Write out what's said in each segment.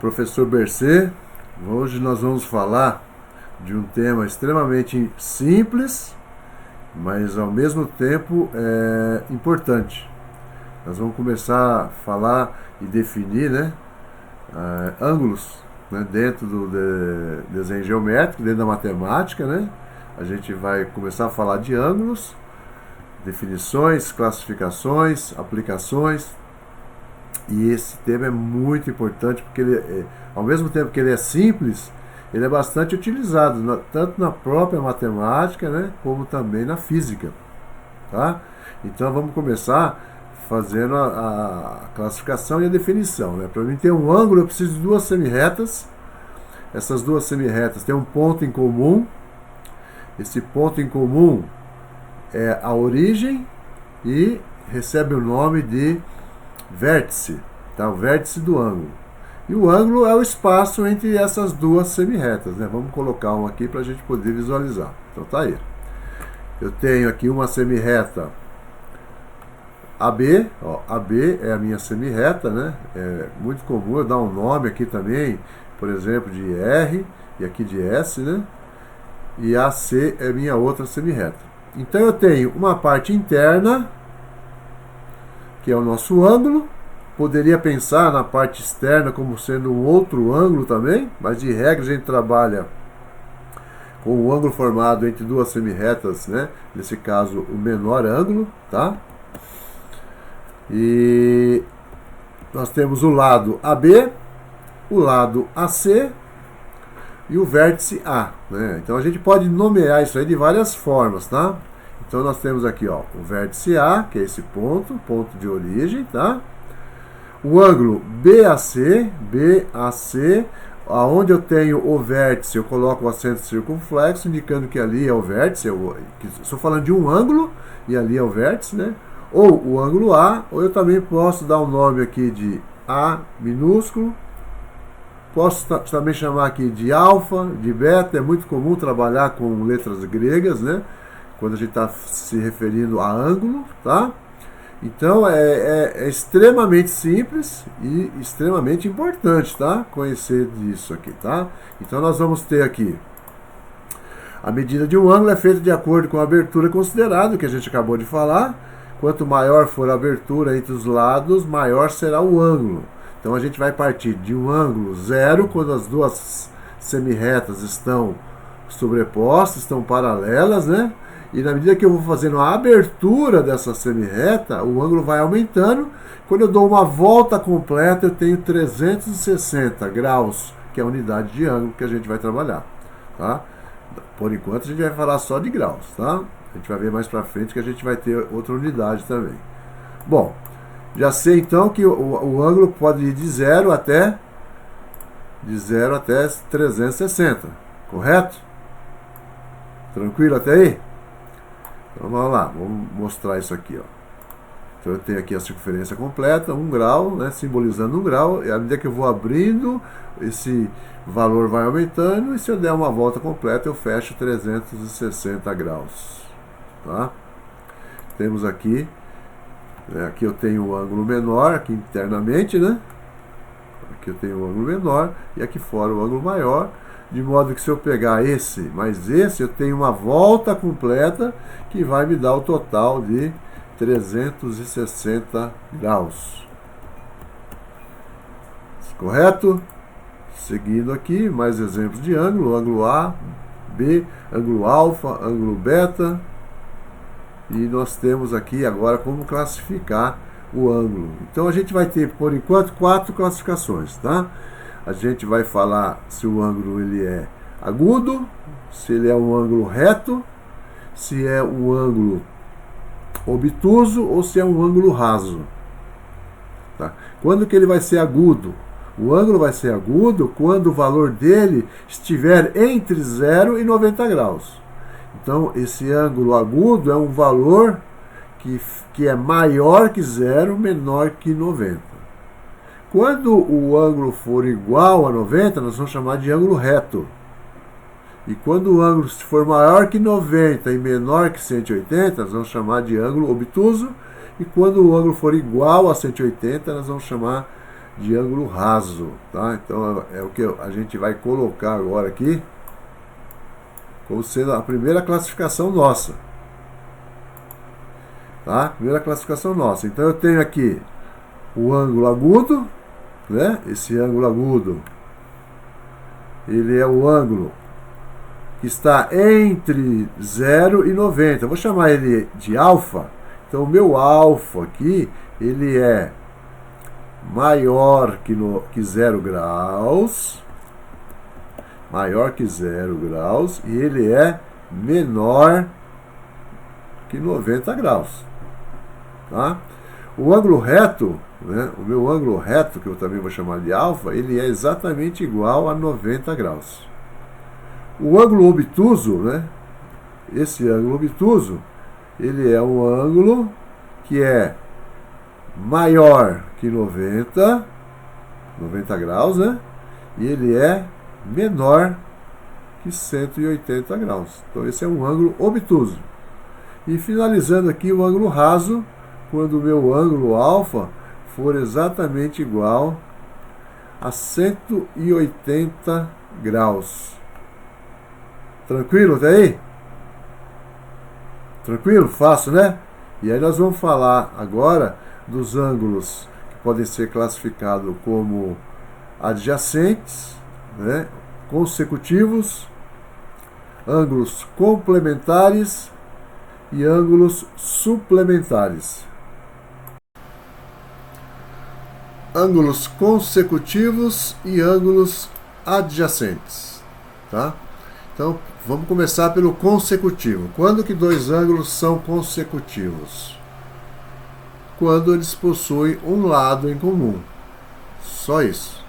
Professor Bercê. Hoje nós vamos falar de um tema extremamente simples, mas ao mesmo tempo importante. Nós vamos começar a falar e definir, ângulos, dentro do desenho geométrico, dentro da matemática, A gente vai começar a falar de ângulos, definições, classificações, aplicações. E esse tema é muito importante porque ele, ao mesmo tempo que ele é simples, ele é bastante utilizado tanto na própria matemática, como também na física, tá? Então vamos começar fazendo a classificação e a definição, Para mim ter um ângulo eu preciso de duas semirretas. Essas duas semirretas têm um ponto em comum. Esse ponto em comum é a origem e recebe o nome de vértice, tá? O vértice do ângulo. E o ângulo é o espaço entre essas duas semirretas, Vamos colocar um aqui para a gente poder visualizar. Então tá aí. Eu tenho aqui uma semirreta AB, AB é a minha semirreta, É muito comum eu dar um nome aqui também, por exemplo, de R e aqui de S, E AC é minha outra semirreta. Então eu tenho uma parte interna, que é o nosso ângulo. Poderia pensar na parte externa como sendo um outro ângulo também, mas de regra a gente trabalha com o ângulo formado entre duas semirretas, Nesse caso, o menor ângulo, tá? E nós temos o lado AB, o lado AC e o vértice A, Então a gente pode nomear isso aí de várias formas, tá? Então nós temos aqui, o vértice A, que é esse ponto de origem, tá? O ângulo BAC, aonde eu tenho o vértice, eu coloco o acento circunflexo, indicando que ali é o vértice. Estou falando de um ângulo e ali é o vértice, Ou o ângulo A, ou eu também posso dar um nome aqui de A minúsculo. Posso também chamar aqui de alfa, de beta. É muito comum trabalhar com letras gregas, Quando a gente está se referindo a ângulo, tá? Então é extremamente simples e extremamente importante, tá? Conhecer disso aqui, tá? Então nós vamos ter aqui a medida de um ângulo é feita de acordo com a abertura considerada, que a gente acabou de falar. Quanto maior for a abertura entre os lados, maior será o ângulo. Então a gente vai partir de um ângulo zero, quando as duas semirretas estão sobrepostas, estão paralelas, E na medida que eu vou fazendo a abertura dessa semirreta, o ângulo vai aumentando. Quando eu dou uma volta completa, eu tenho 360 graus, que é a unidade de ângulo que a gente vai trabalhar, tá? Por enquanto a gente vai falar só de graus, tá? A gente vai ver mais pra frente que a gente vai ter outra unidade também. Bom, já sei então que o ângulo pode ir de 0 até 360, correto? Tranquilo até aí? Então vamos lá, vamos mostrar isso aqui, Então eu tenho aqui a circunferência completa, 1 grau, simbolizando 1 grau, e à medida que eu vou abrindo, esse valor vai aumentando, e se eu der uma volta completa, eu fecho 360 graus, tá? Temos aqui, aqui eu tenho o ângulo menor, aqui internamente, Aqui eu tenho o ângulo menor, e aqui fora o ângulo maior, de modo que se eu pegar esse mais esse, eu tenho uma volta completa que vai me dar o total de 360 graus. Correto? Seguindo aqui, mais exemplos de ângulo. Ângulo A, B, ângulo alfa, ângulo beta. E nós temos aqui agora como classificar o ângulo. Então a gente vai ter, por enquanto, 4 classificações, tá? A gente vai falar se o ângulo ele é agudo, se ele é um ângulo reto, se é um ângulo obtuso ou se é um ângulo raso. Tá? Quando que ele vai ser agudo? O ângulo vai ser agudo quando o valor dele estiver entre 0 e 90 graus. Então, esse ângulo agudo é um valor que é maior que 0, menor que 90. Quando o ângulo for igual a 90, nós vamos chamar de ângulo reto. E quando o ângulo for maior que 90 e menor que 180, nós vamos chamar de ângulo obtuso. E quando o ângulo for igual a 180, nós vamos chamar de ângulo raso, tá? Então é o que a gente vai colocar agora aqui como sendo a primeira classificação nossa, tá? Primeira classificação nossa. Então eu tenho aqui o ângulo agudo, né? Esse ângulo agudo, ele é o ângulo que está entre 0 e 90. Eu vou chamar ele de alfa. Então o meu alfa aqui, ele é maior que 0 graus, maior que 0 graus, e ele é menor que 90 graus, tá? O ângulo reto, né, o meu ângulo reto, que eu também vou chamar de alfa, ele é exatamente igual a 90 graus. O ângulo obtuso, né, esse ângulo obtuso, ele é um ângulo que é maior que 90 graus, né, e ele é menor que 180 graus. Então esse é um ângulo obtuso. E finalizando aqui o ângulo raso, quando o meu ângulo alfa for exatamente igual a 180 graus. Tranquilo até aí? Tranquilo? Fácil, né? E aí nós vamos falar agora dos ângulos que podem ser classificados como adjacentes, né? Consecutivos, ângulos complementares e ângulos suplementares. Ângulos consecutivos e ângulos adjacentes, tá? Então, vamos começar pelo consecutivo. Quando que dois ângulos são consecutivos? Quando eles possuem um lado em comum. Só isso.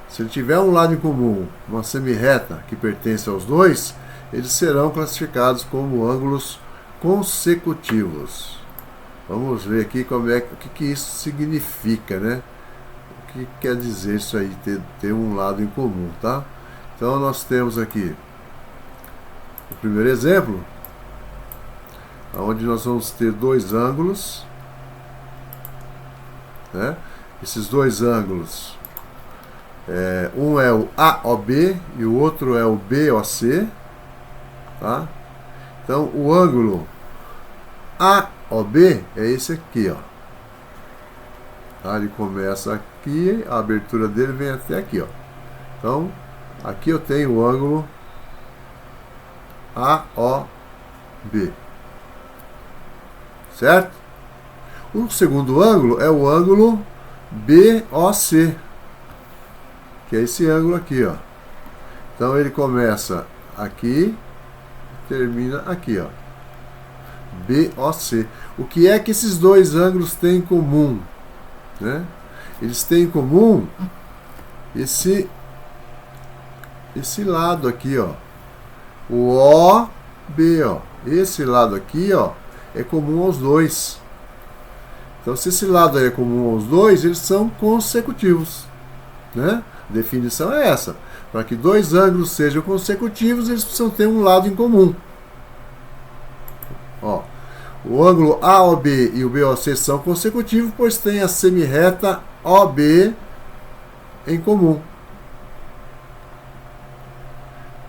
Se ele tiver um lado em comum, uma semirreta que pertence aos dois, eles serão classificados como ângulos consecutivos. Vamos ver aqui o que isso significa, né? O que quer dizer isso aí, ter um lado em comum, tá? Então nós temos aqui o primeiro exemplo, onde nós vamos ter dois ângulos, né? Esses dois ângulos, um é o AOB e o outro é o BOC, tá? Então o ângulo AOB é esse aqui, ó. Tá? Ele começa aqui, a abertura dele vem até aqui, ó. Então aqui eu tenho o ângulo AOB, certo? O segundo ângulo é o ângulo BOC, que é esse ângulo aqui, ó. Então ele começa aqui, termina aqui, ó. BOC. O que é que esses dois ângulos têm em comum, né? Eles têm em comum esse lado aqui, ó. O OB, ó. Esse lado aqui, ó, é comum aos dois. Então, se esse lado aí é comum aos dois, eles são consecutivos, né? A definição é essa. Para que dois ângulos sejam consecutivos, eles precisam ter um lado em comum. Ó, o ângulo AOB e o BOC são consecutivos, pois tem a semirreta OB em comum.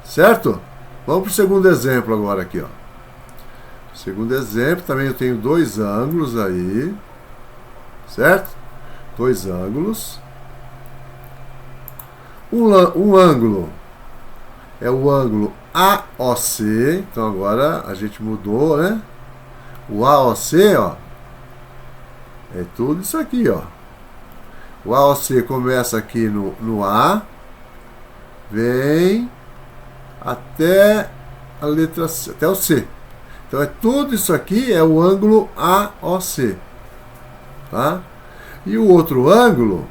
Certo? Vamos para o segundo exemplo agora aqui, ó. Segundo exemplo, também eu tenho dois ângulos aí, certo? Dois ângulos. Um ângulo é o ângulo AOC. Então agora a gente mudou, né? O AOC, ó, é tudo isso aqui, ó. O AOC começa aqui no A, vem até a letra C, até o C. Então é tudo isso aqui é o ângulo AOC, tá? E o outro ângulo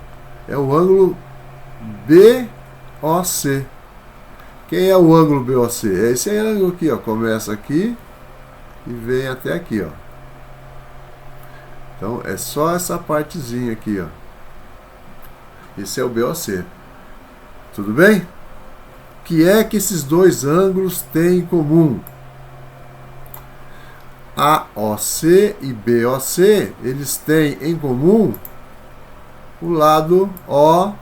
é o ângulo BOC. Quem é o ângulo BOC? É esse ângulo aqui, ó. Começa aqui e vem até aqui, ó. Então é só essa partezinha aqui, ó. Esse é o BOC. Tudo bem? O que é que esses dois ângulos têm em comum? AOC e BOC, eles têm em comum o lado OC.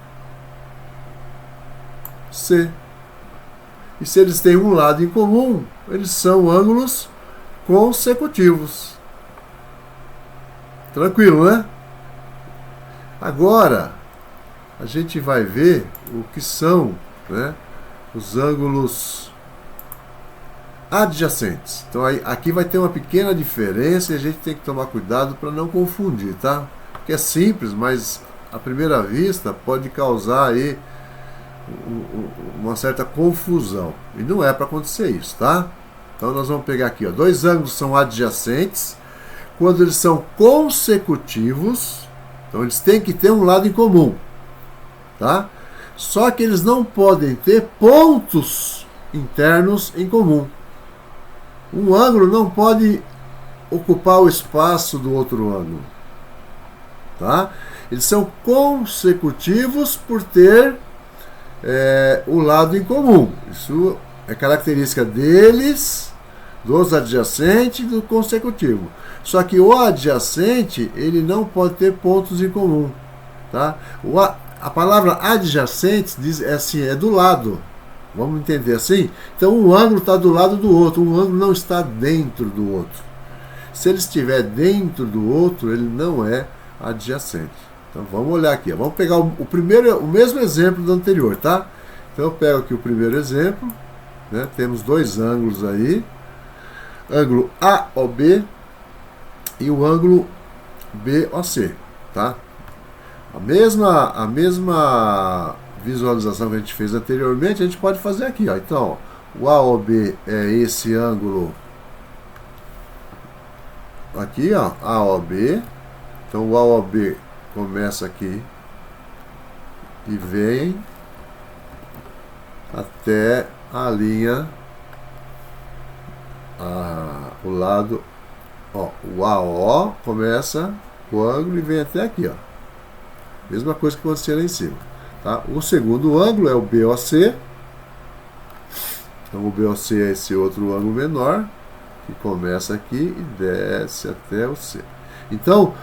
E se eles têm um lado em comum, eles são ângulos consecutivos. Tranquilo, né? Agora, a gente vai ver o que são, né, os ângulos adjacentes. Então, aqui vai ter uma pequena diferença e a gente tem que tomar cuidado para não confundir, tá? Porque é simples, mas à primeira vista pode causar aí uma certa confusão. E não é para acontecer isso, tá? Então, nós vamos pegar aqui, ó, dois ângulos são adjacentes quando eles são consecutivos. Então, eles têm que ter um lado em comum, tá? Só que eles não podem ter pontos internos em comum. Um ângulo não pode ocupar o espaço do outro ângulo, tá? Eles são consecutivos por ter o lado em comum. Isso é característica deles, dos adjacentes e do consecutivo. Só que o adjacente, ele não pode ter pontos em comum, tá? A palavra adjacente diz assim, é do lado. Vamos entender assim? Então um ângulo está do lado do outro, um ângulo não está dentro do outro. Se ele estiver dentro do outro, ele não é adjacente. Então vamos olhar aqui, ó. Vamos pegar o mesmo exemplo do anterior, tá? Então eu pego aqui o primeiro exemplo, né? Temos dois ângulos aí, ângulo AOB e o ângulo BOC, tá? A mesma visualização que a gente fez anteriormente, a gente pode fazer aqui, ó. Então, ó, o AOB é esse ângulo aqui, ó, AOB. Então o AOB começa aqui e vem até a linha, o lado, ó, o AO começa o ângulo e vem até aqui, ó. Mesma coisa que acontecia lá em cima, tá? O segundo ângulo é o BOC. Então o BOC é esse outro ângulo menor que começa aqui e desce até o C. Então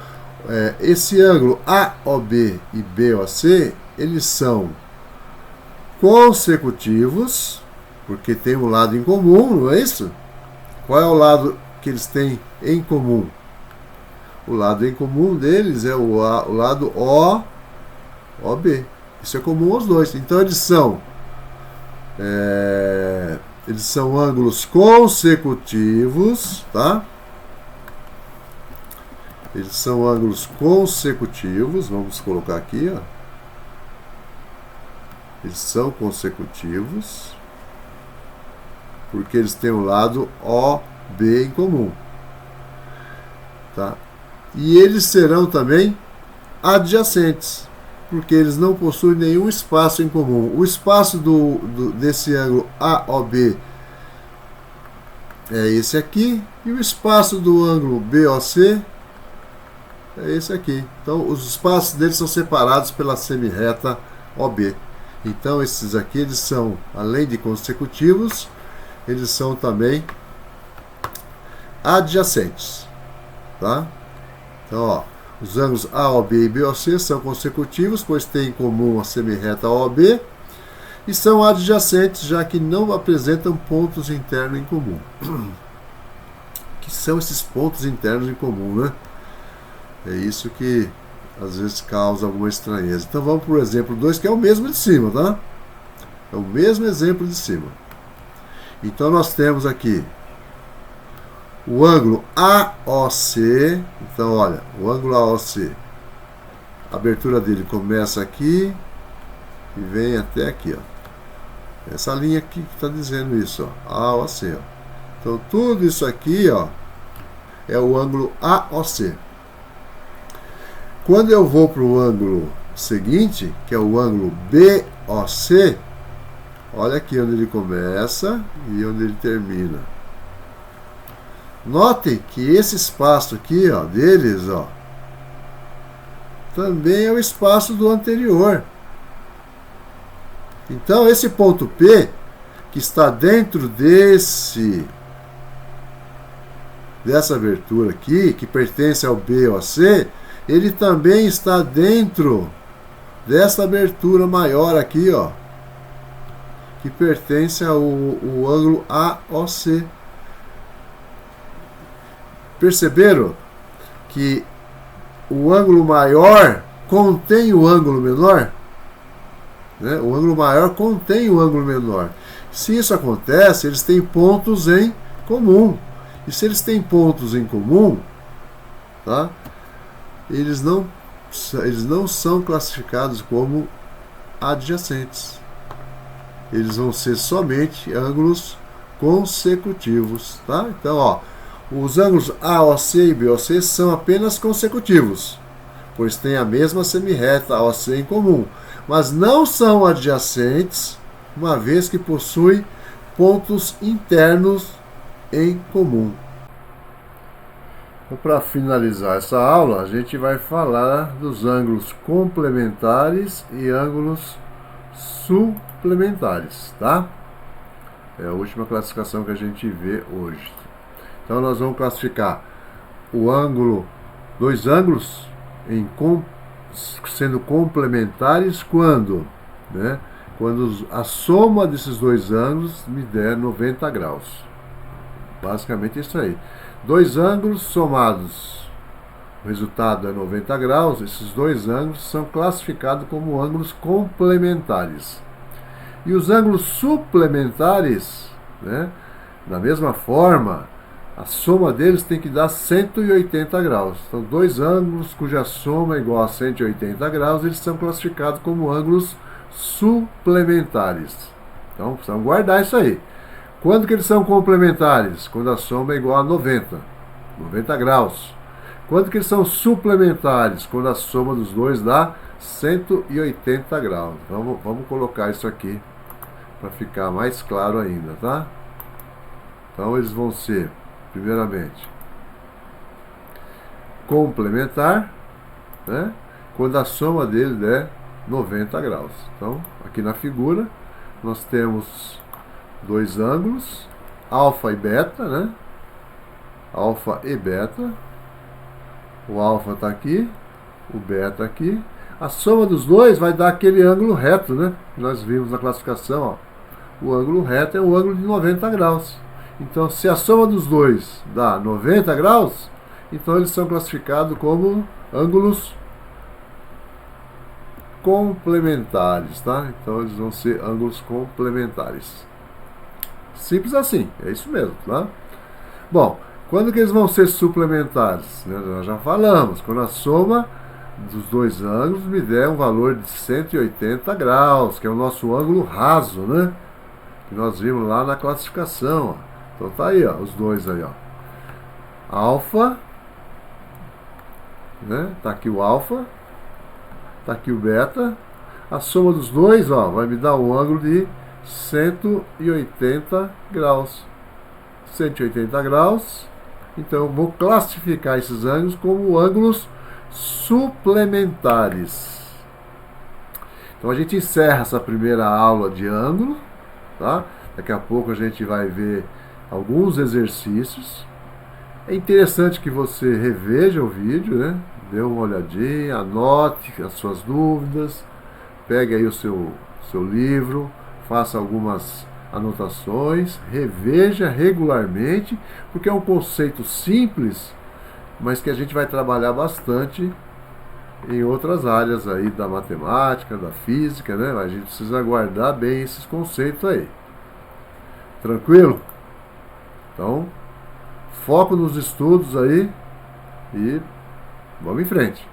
esse ângulo AOB e BOC, eles são consecutivos, porque tem um lado em comum, não é isso? Qual é o lado que eles têm em comum? O lado em comum deles é o lado OB. Isso é comum aos dois. Então eles são ângulos consecutivos, tá? Eles são ângulos consecutivos. Vamos colocar aqui, ó. Eles são consecutivos porque eles têm o lado OB em comum, tá? E eles serão também adjacentes, porque eles não possuem nenhum espaço em comum. O espaço desse ângulo AOB é esse aqui, e o espaço do ângulo BOC é esse aqui. Então os espaços deles são separados pela semirreta OB. Então esses aqui, eles são, além de consecutivos, eles são também adjacentes, tá? Então, ó, os ângulos AOB e BOC são consecutivos, pois têm em comum a semirreta OB, e são adjacentes, já que não apresentam pontos internos em comum. Que são esses pontos internos em comum, né? É isso que às vezes causa alguma estranheza. Então vamos para o exemplo 2, que é o mesmo de cima, tá? É o mesmo exemplo de cima. Então nós temos aqui o ângulo AOC. Então olha, o ângulo AOC, a abertura dele começa aqui e vem até aqui, ó. Essa linha aqui que está dizendo isso, ó, AOC, ó. Então tudo isso aqui, ó, é o ângulo AOC. Quando eu vou para o ângulo seguinte, que é o ângulo BOC, olha aqui onde ele começa e onde ele termina. Notem que esse espaço aqui, ó, deles, ó, também é o espaço do anterior. Então esse ponto P, que está dentro dessa abertura aqui, que pertence ao BOC, ele também está dentro dessa abertura maior aqui, ó, que pertence ao ângulo AOC. Perceberam que o ângulo maior contém o ângulo menor? Né? O ângulo maior contém o ângulo menor. Se isso acontece, eles têm pontos em comum. E se eles têm pontos em comum, tá? Eles não são classificados como adjacentes. Eles vão ser somente ângulos consecutivos, tá? Então, ó, os ângulos AOC e BOC são apenas consecutivos, pois têm a mesma semirreta AOC em comum, mas não são adjacentes, uma vez que possuem pontos internos em comum. Então, para finalizar essa aula, a gente vai falar dos ângulos complementares e ângulos suplementares, tá? É a última classificação que a gente vê hoje. Então nós vamos classificar dois ângulos sendo complementares quando, né? Quando a soma desses dois ângulos me der 90 graus. Basicamente isso aí. Dois ângulos somados, o resultado é 90 graus, esses dois ângulos são classificados como ângulos complementares. E os ângulos suplementares, né, da mesma forma, a soma deles tem que dar 180 graus. Então, dois ângulos cuja soma é igual a 180 graus, eles são classificados como ângulos suplementares. Então, precisamos guardar isso aí. Quando que eles são complementares? Quando a soma é igual a 90 graus. Quando que eles são suplementares? Quando a soma dos dois dá 180 graus. Então, vamos colocar isso aqui para ficar mais claro ainda, tá? Então, eles vão ser, primeiramente, complementar, né? Quando a soma deles é 90 graus. Então, aqui na figura, nós temos dois ângulos, alfa e beta, né? Alfa e beta. O alfa está aqui, o beta aqui. A soma dos dois vai dar aquele ângulo reto, né? Nós vimos na classificação, ó. O ângulo reto é o ângulo de 90 graus. Então, se a soma dos dois dá 90 graus, então eles são classificados como ângulos complementares, tá? Então, eles vão ser ângulos complementares. Simples assim, é isso mesmo, tá? Bom, quando que eles vão ser suplementares? Nós já falamos, quando a soma dos dois ângulos me der um valor de 180 graus, que é o nosso ângulo raso, né? Que nós vimos lá na classificação, ó. Então tá aí, ó, os dois aí, ó. Alfa, né? Tá aqui o alfa, tá aqui o beta. A soma dos dois, ó, vai me dar um ângulo de 180 graus. 180 graus. Então eu vou classificar esses ângulos como ângulos suplementares. Então a gente encerra essa primeira aula de ângulo, tá? Daqui a pouco a gente vai ver alguns exercícios. É interessante que você reveja o vídeo, né? Dê uma olhadinha, anote as suas dúvidas, pegue aí o seu livro, faça algumas anotações, reveja regularmente, porque é um conceito simples, mas que a gente vai trabalhar bastante em outras áreas aí da matemática, da física, né? A gente precisa guardar bem esses conceitos aí. Tranquilo? Então, foco nos estudos aí e vamos em frente.